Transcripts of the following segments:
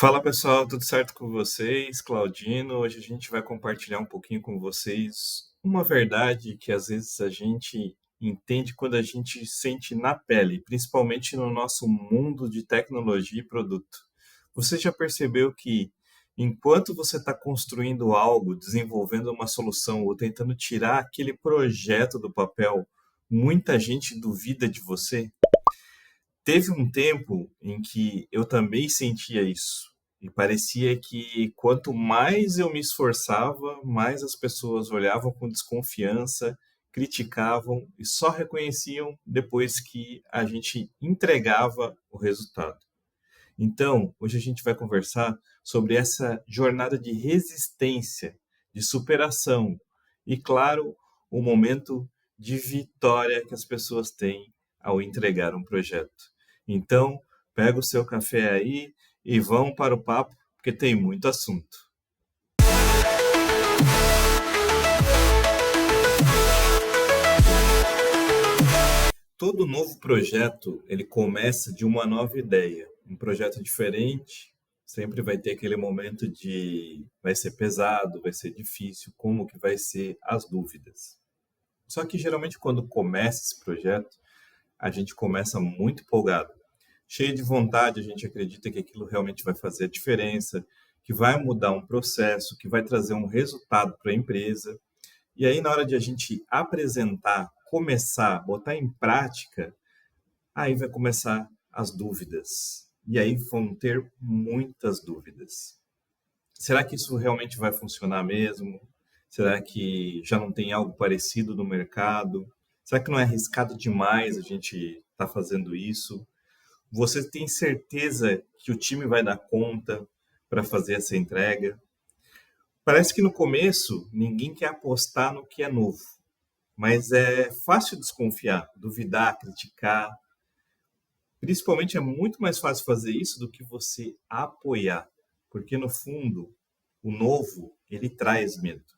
Fala pessoal, tudo certo com vocês? Claudino, hoje a gente vai compartilhar um pouquinho com vocês uma verdade que às vezes a gente entende quando a gente sente na pele, principalmente no nosso mundo de tecnologia e produto. Você já percebeu que enquanto você está construindo algo, desenvolvendo uma solução ou tentando tirar aquele projeto do papel, muita gente duvida de você? Teve um tempo em que eu também sentia isso, e parecia que quanto mais eu me esforçava, mais as pessoas olhavam com desconfiança, criticavam e só reconheciam depois que a gente entregava o resultado. Então, hoje a gente vai conversar sobre essa jornada de resistência, de superação e, claro, o momento de vitória que as pessoas têm ao entregar um projeto. Então, pega o seu café aí e vamos para o papo, porque tem muito assunto. Todo novo projeto, ele começa de uma nova ideia, um projeto diferente, sempre vai ter aquele momento de vai ser pesado, vai ser difícil, como que vai ser as dúvidas. Só que geralmente quando começa esse projeto, a gente começa muito empolgado, cheio de vontade, a gente acredita que aquilo realmente vai fazer a diferença, que vai mudar um processo, que vai trazer um resultado para a empresa. E aí, na hora de a gente apresentar, começar, botar em prática, aí vai começar as dúvidas. E aí vão ter muitas dúvidas. Será que isso realmente vai funcionar mesmo? Será que já não tem algo parecido no mercado? Será que não é arriscado demais a gente estar fazendo isso? Você tem certeza que o time vai dar conta para fazer essa entrega? Parece que no começo ninguém quer apostar no que é novo, mas é fácil desconfiar, duvidar, criticar. Principalmente é muito mais fácil fazer isso do que você apoiar, porque no fundo, o novo, ele traz medo.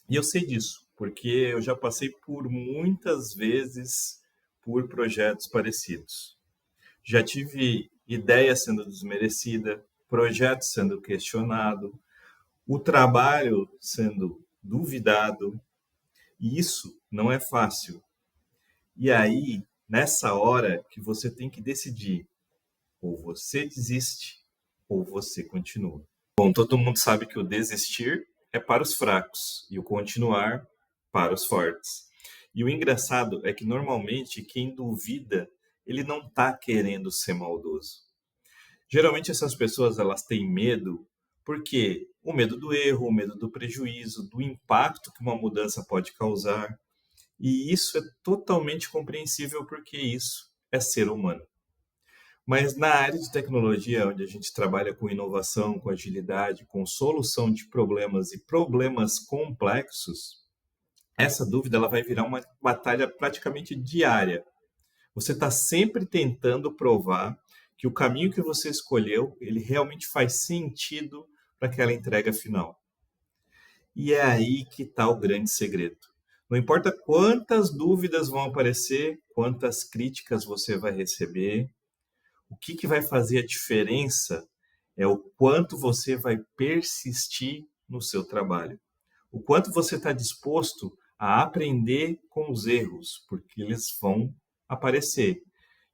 E eu sei disso, porque eu já passei por muitas vezes por projetos parecidos. Já tive ideia sendo desmerecida, projeto sendo questionado, o trabalho sendo duvidado, e isso não é fácil. E aí, nessa hora que você tem que decidir, ou você desiste, ou você continua. Bom, todo mundo sabe que o desistir é para os fracos e o continuar para os fortes. E o engraçado é que normalmente quem duvida, ele não está querendo ser maldoso. Geralmente essas pessoas elas têm medo porque o medo do erro, o medo do prejuízo, do impacto que uma mudança pode causar. E isso é totalmente compreensível porque isso é ser humano. Mas na área de tecnologia, onde a gente trabalha com inovação, com agilidade, com solução de problemas e problemas complexos, essa dúvida ela vai virar uma batalha praticamente diária. Você está sempre tentando provar que o caminho que você escolheu, ele realmente faz sentido para aquela entrega final. E é aí que está o grande segredo. Não importa quantas dúvidas vão aparecer, quantas críticas você vai receber, o que vai fazer a diferença é o quanto você vai persistir no seu trabalho. O quanto você está disposto a aprender com os erros, porque eles vão aparecer.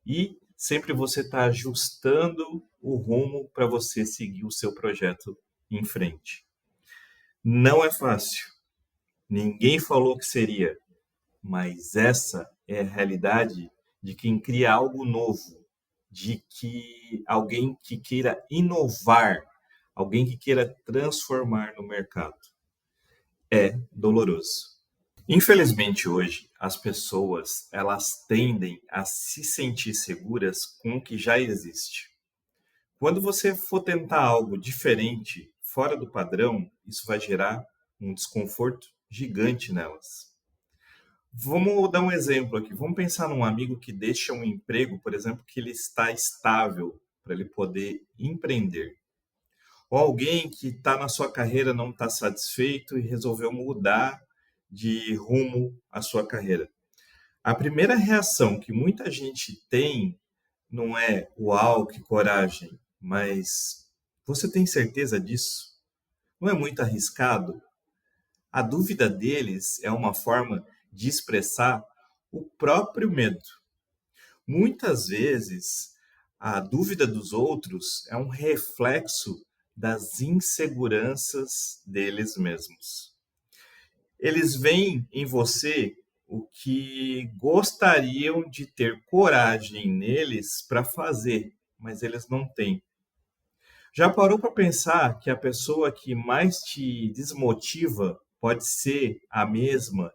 E sempre você está ajustando o rumo para você seguir o seu projeto em frente. Não é fácil. Ninguém falou que seria, mas essa é a realidade de quem cria algo novo, de que alguém que queira inovar, alguém que queira transformar no mercado. É doloroso. Infelizmente hoje as pessoas elas tendem a se sentir seguras com o que já existe. Quando você for tentar algo diferente, fora do padrão, isso vai gerar um desconforto gigante nelas. Vamos dar um exemplo aqui. Vamos pensar num amigo que deixa um emprego, por exemplo, que ele está estável para ele poder empreender. Ou alguém que está na sua carreira, não está satisfeito e resolveu mudar de rumo à sua carreira. A primeira reação que muita gente tem não é uau, que coragem, mas Você tem certeza disso? Não é muito arriscado? A dúvida deles é uma forma de expressar o próprio medo. Muitas vezes, a dúvida dos outros é um reflexo das inseguranças deles mesmos. Eles veem em você o que gostariam de ter coragem neles para fazer, mas eles não têm. Já parou para pensar que a pessoa que mais te desmotiva pode ser a mesma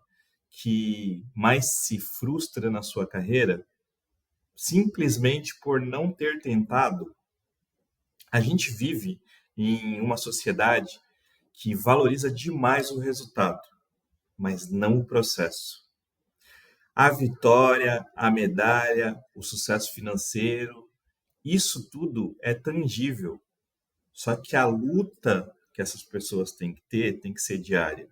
que mais se frustra na sua carreira? Simplesmente por não ter tentado? A gente vive em uma sociedade que valoriza demais o resultado, mas não o processo. A vitória, a medalha, o sucesso financeiro, isso tudo é tangível. Só que a luta que essas pessoas têm que ter tem que ser diária.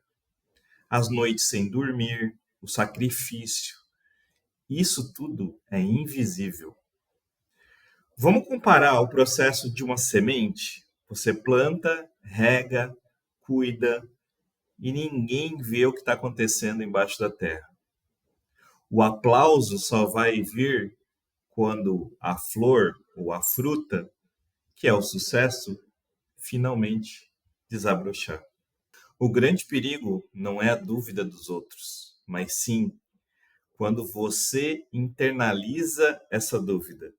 As noites sem dormir, o sacrifício, isso tudo é invisível. Vamos comparar o processo de uma semente? Você planta, rega, cuida e ninguém vê o que está acontecendo embaixo da terra. O aplauso só vai vir quando a flor ou a fruta, que é o sucesso, finalmente desabrochar. O grande perigo não é a dúvida dos outros, mas sim quando você internaliza essa dúvida.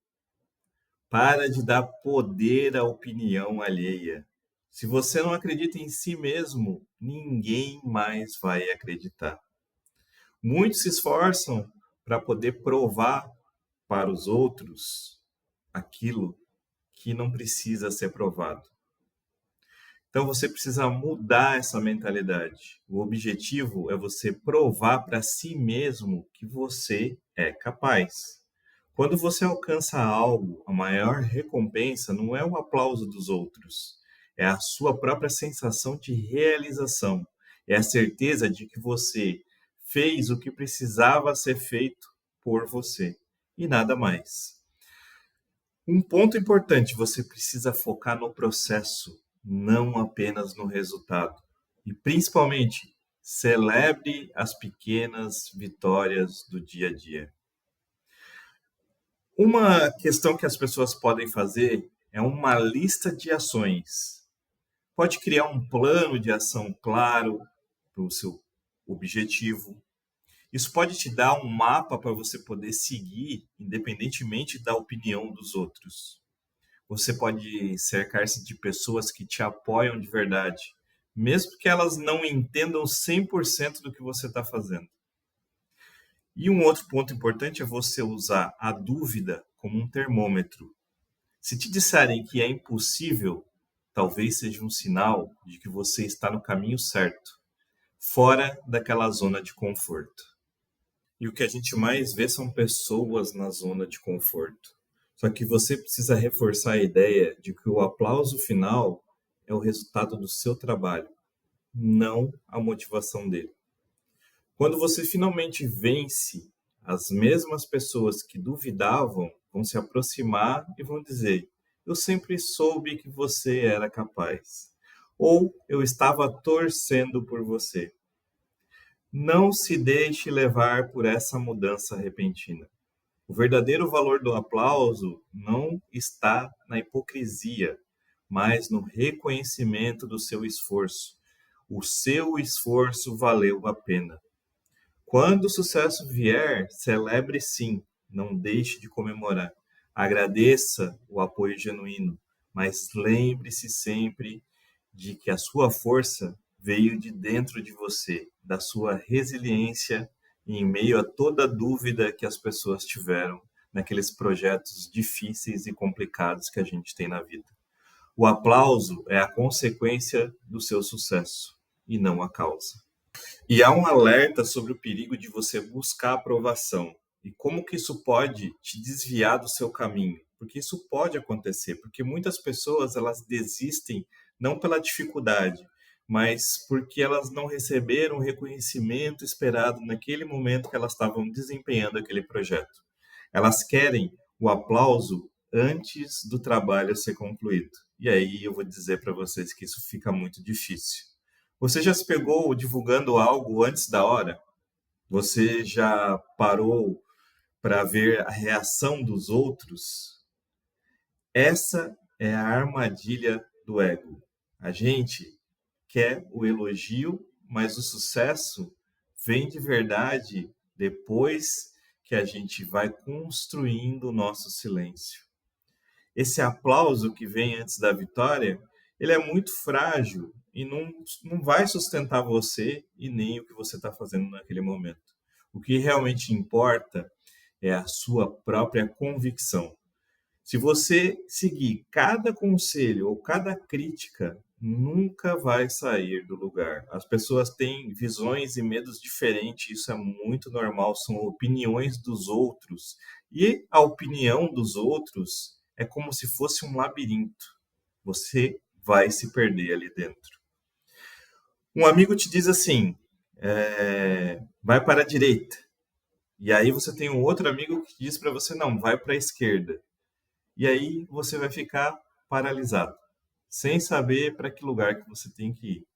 Para de dar poder à opinião alheia. Se você não acredita em si mesmo, ninguém mais vai acreditar. Muitos se esforçam para poder provar para os outros aquilo que não precisa ser provado. Então você precisa mudar essa mentalidade. O objetivo é você provar para si mesmo que você é capaz. Quando você alcança algo, a maior recompensa não é o aplauso dos outros, é a sua própria sensação de realização. É a certeza de que você fez o que precisava ser feito por você e nada mais. Um ponto importante, você precisa focar no processo, não apenas no resultado. E principalmente, celebre as pequenas vitórias do dia a dia. Uma questão que as pessoas podem fazer é uma lista de ações. Pode criar um plano de ação claro para o seu objetivo. Isso pode te dar um mapa para você poder seguir, independentemente da opinião dos outros. Você pode cercar-se de pessoas que te apoiam de verdade, mesmo que elas não entendam 100% do que você está fazendo. E um outro ponto importante é você usar a dúvida como um termômetro. Se te disserem que é impossível, talvez seja um sinal de que você está no caminho certo, fora daquela zona de conforto. E o que a gente mais vê são pessoas na zona de conforto. Só que você precisa reforçar a ideia de que o aplauso final é o resultado do seu trabalho, não a motivação dele. Quando você finalmente vence, as mesmas pessoas que duvidavam vão se aproximar e vão dizer: eu sempre soube que você era capaz. Ou eu estava torcendo por você. Não se deixe levar por essa mudança repentina. O verdadeiro valor do aplauso não está na hipocrisia, mas no reconhecimento do seu esforço. O seu esforço valeu a pena. Quando o sucesso vier, celebre sim, não deixe de comemorar. Agradeça o apoio genuíno, mas lembre-se sempre de que a sua força veio de dentro de você, da sua resiliência em meio a toda dúvida que as pessoas tiveram naqueles projetos difíceis e complicados que a gente tem na vida. O aplauso é a consequência do seu sucesso e não a causa. E há um alerta sobre o perigo de você buscar aprovação e como que isso pode te desviar do seu caminho, porque isso pode acontecer, porque muitas pessoas elas desistem não pela dificuldade, mas porque elas não receberam o reconhecimento esperado naquele momento que elas estavam desempenhando aquele projeto. Elas querem o aplauso antes do trabalho ser concluído. E aí eu vou dizer para vocês que isso fica muito difícil. Você já se pegou divulgando algo antes da hora? Você já parou para ver a reação dos outros? Essa é a armadilha do ego. A gente quer o elogio, mas o sucesso vem de verdade depois que a gente vai construindo o nosso silêncio. Esse aplauso que vem antes da vitória, ele é muito frágil e não vai sustentar você e nem o que você está fazendo naquele momento. O que realmente importa é a sua própria convicção. Se você seguir cada conselho ou cada crítica, nunca vai sair do lugar. As pessoas têm visões e medos diferentes, isso é muito normal, são opiniões dos outros. E a opinião dos outros é como se fosse um labirinto. Você vai se perder ali dentro. Um amigo te diz assim: vai para a direita. E aí você tem um outro amigo que diz para você: não, vai para a esquerda. E aí você vai ficar paralisado, sem saber para que lugar que você tem que ir.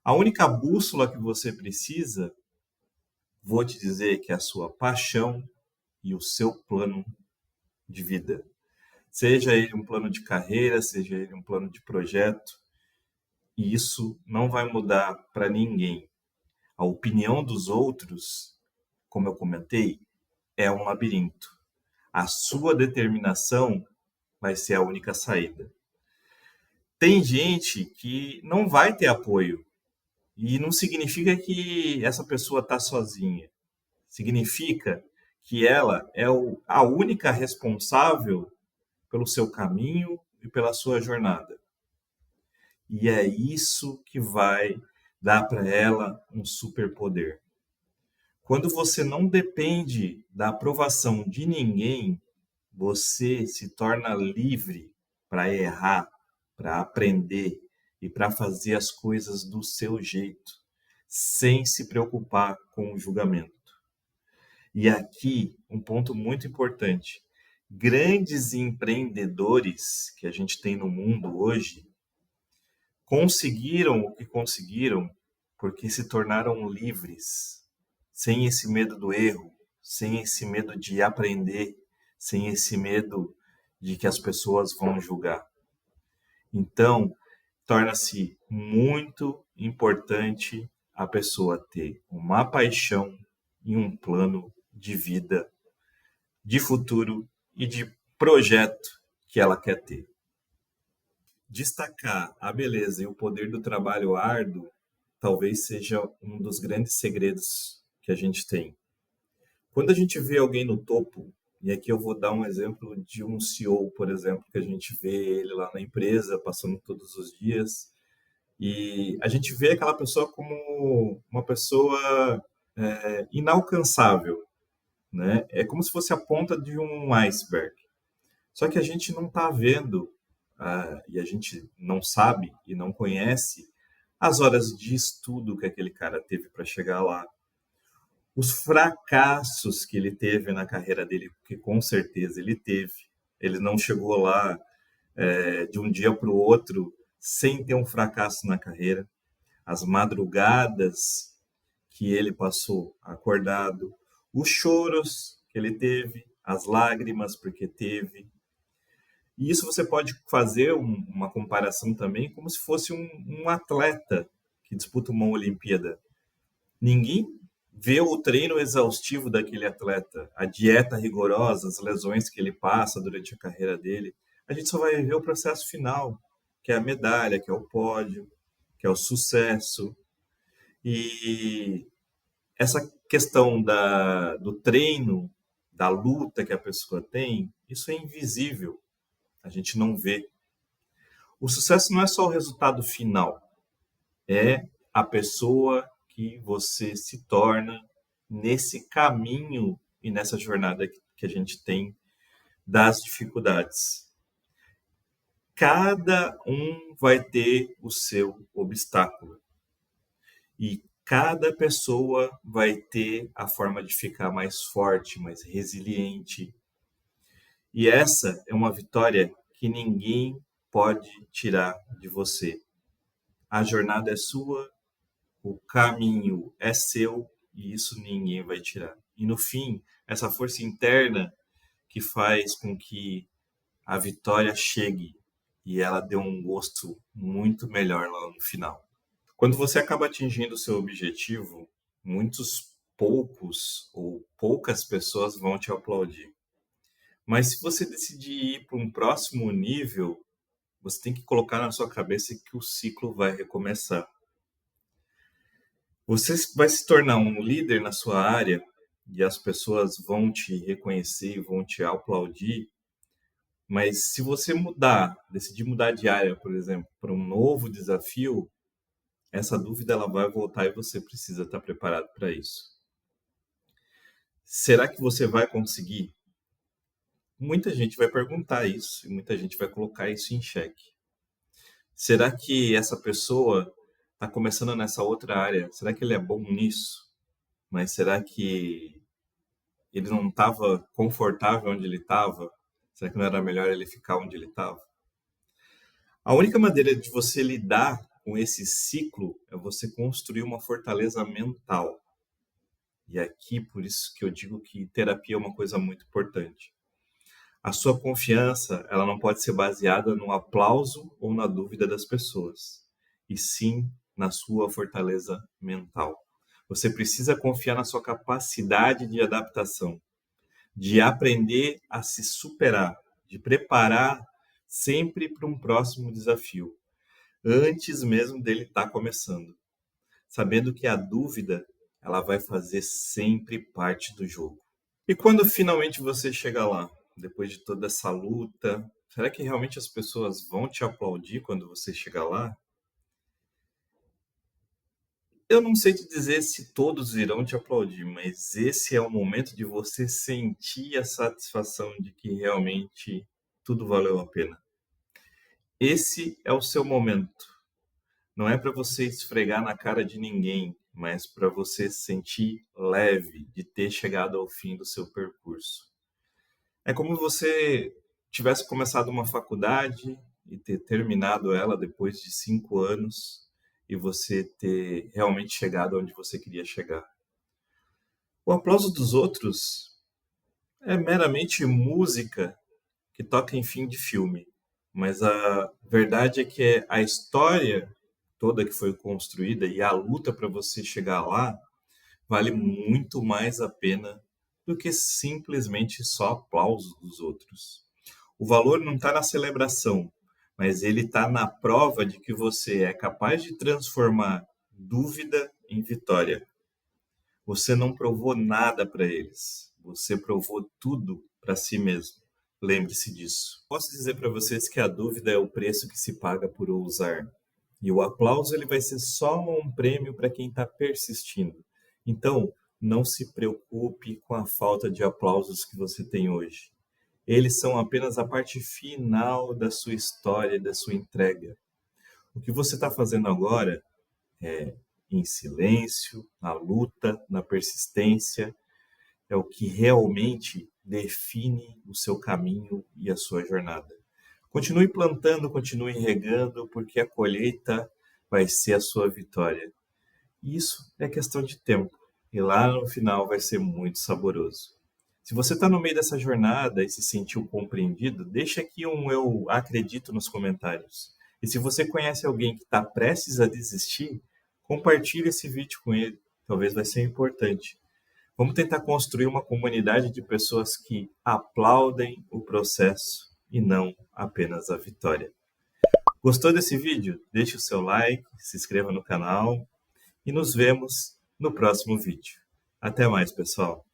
A única bússola que você precisa, vou te dizer que é a sua paixão e o seu plano de vida. Seja ele um plano de carreira, seja ele um plano de projeto, e isso não vai mudar para ninguém. A opinião dos outros, como eu comentei, é um labirinto. A sua determinação vai ser a única saída. Tem gente que não vai ter apoio. E não significa que essa pessoa está sozinha. Significa que ela é a única responsável pelo seu caminho e pela sua jornada. E é isso que vai dar para ela um superpoder. Quando você não depende da aprovação de ninguém, você se torna livre para errar, para aprender e para fazer as coisas do seu jeito, sem se preocupar com o julgamento. E aqui, um ponto muito importante: grandes empreendedores que a gente tem no mundo hoje conseguiram o que conseguiram porque se tornaram livres, sem esse medo do erro, sem esse medo de aprender, sem esse medo de que as pessoas vão julgar. Então, torna-se muito importante a pessoa ter uma paixão e um plano de vida, de futuro e de projeto que ela quer ter. Destacar a beleza e o poder do trabalho árduo talvez seja um dos grandes segredos que a gente tem. Quando a gente vê alguém no topo, e aqui eu vou dar um exemplo de um CEO, por exemplo, que a gente vê ele lá na empresa, passando todos os dias, e a gente vê aquela pessoa como uma pessoa inalcançável, né? É como se fosse a ponta de um iceberg. Só que a gente não está vendo, e a gente não sabe e não conhece as horas de estudo que aquele cara teve para chegar lá, os fracassos que ele teve na carreira dele, porque com certeza ele teve. Ele não chegou lá de um dia para o outro sem ter um fracasso na carreira. As madrugadas que ele passou acordado, os choros que ele teve, as lágrimas porque teve. E isso você pode fazer uma comparação também como se fosse um atleta que disputa uma Olimpíada. Ninguém vê o treino exaustivo daquele atleta, a dieta rigorosa, as lesões que ele passa durante a carreira dele. A gente só vai ver o processo final, que é a medalha, que é o pódio, que é o sucesso. E essa questão do treino, da luta que a pessoa tem, isso é invisível, a gente não vê. O sucesso não é só o resultado final, é a pessoa que você se torna nesse caminho e nessa jornada que a gente tem das dificuldades. Cada um vai ter o seu obstáculo e cada pessoa vai ter a forma de ficar mais forte, mais resiliente. E essa é uma vitória que ninguém pode tirar de você. A jornada é sua, o caminho é seu e isso ninguém vai tirar. E no fim, essa força interna que faz com que a vitória chegue e ela dê um gosto muito melhor lá no final. Quando você acaba atingindo o seu objetivo, muitos poucos ou poucas pessoas vão te aplaudir. Mas se você decidir ir para um próximo nível, você tem que colocar na sua cabeça que o ciclo vai recomeçar. Você vai se tornar um líder na sua área e as pessoas vão te reconhecer, vão te aplaudir. Mas se você decidir mudar de área, por exemplo, para um novo desafio, essa dúvida ela vai voltar e você precisa estar preparado para isso. Será que você vai conseguir? Muita gente vai perguntar isso e muita gente vai colocar isso em xeque. Será que essa pessoa está começando nessa outra área? Será que ele é bom nisso? Mas será que ele não estava confortável onde ele estava? Será que não era melhor ele ficar onde ele estava? A única maneira de você lidar com esse ciclo é você construir uma fortaleza mental. E aqui, por isso que eu digo que terapia é uma coisa muito importante. A sua confiança, ela não pode ser baseada no aplauso ou na dúvida das pessoas, e sim na sua fortaleza mental. Você precisa confiar na sua capacidade de adaptação, de aprender a se superar, de preparar sempre para um próximo desafio, antes mesmo dele estar começando, sabendo que a dúvida ela vai fazer sempre parte do jogo. E quando finalmente você chega lá, depois de toda essa luta, será que realmente as pessoas vão te aplaudir quando você chegar lá? Eu não sei te dizer se todos irão te aplaudir, mas esse é o momento de você sentir a satisfação de que realmente tudo valeu a pena. Esse é o seu momento. Não é para você esfregar na cara de ninguém, mas para você se sentir leve de ter chegado ao fim do seu percurso. É como você tivesse começado uma faculdade e ter terminado ela depois de 5 anos e você ter realmente chegado onde você queria chegar. O aplauso dos outros é meramente música que toca em fim de filme, mas a verdade é que a história toda que foi construída e a luta para você chegar lá vale muito mais a pena do que simplesmente só aplausos dos outros. O valor não está na celebração, mas ele está na prova de que você é capaz de transformar dúvida em vitória. Você não provou nada para eles, você provou tudo para si mesmo. Lembre-se disso. Posso dizer para vocês que a dúvida é o preço que se paga por ousar. E o aplauso ele vai ser só um prêmio para quem está persistindo. Então, não se preocupe com a falta de aplausos que você tem hoje. Eles são apenas a parte final da sua história, da sua entrega. O que você está fazendo agora é, em silêncio, na luta, na persistência, é o que realmente define o seu caminho e a sua jornada. Continue plantando, continue regando, porque a colheita vai ser a sua vitória. Isso é questão de tempo. E lá no final vai ser muito saboroso. Se você está no meio dessa jornada e se sentiu compreendido, deixa aqui um eu acredito nos comentários. E se você conhece alguém que está prestes a desistir, compartilhe esse vídeo com ele. Talvez vai ser importante. Vamos tentar construir uma comunidade de pessoas que aplaudem o processo e não apenas a vitória. Gostou desse vídeo? Deixe o seu like, se inscreva no canal e nos vemos no próximo vídeo. Até mais, pessoal!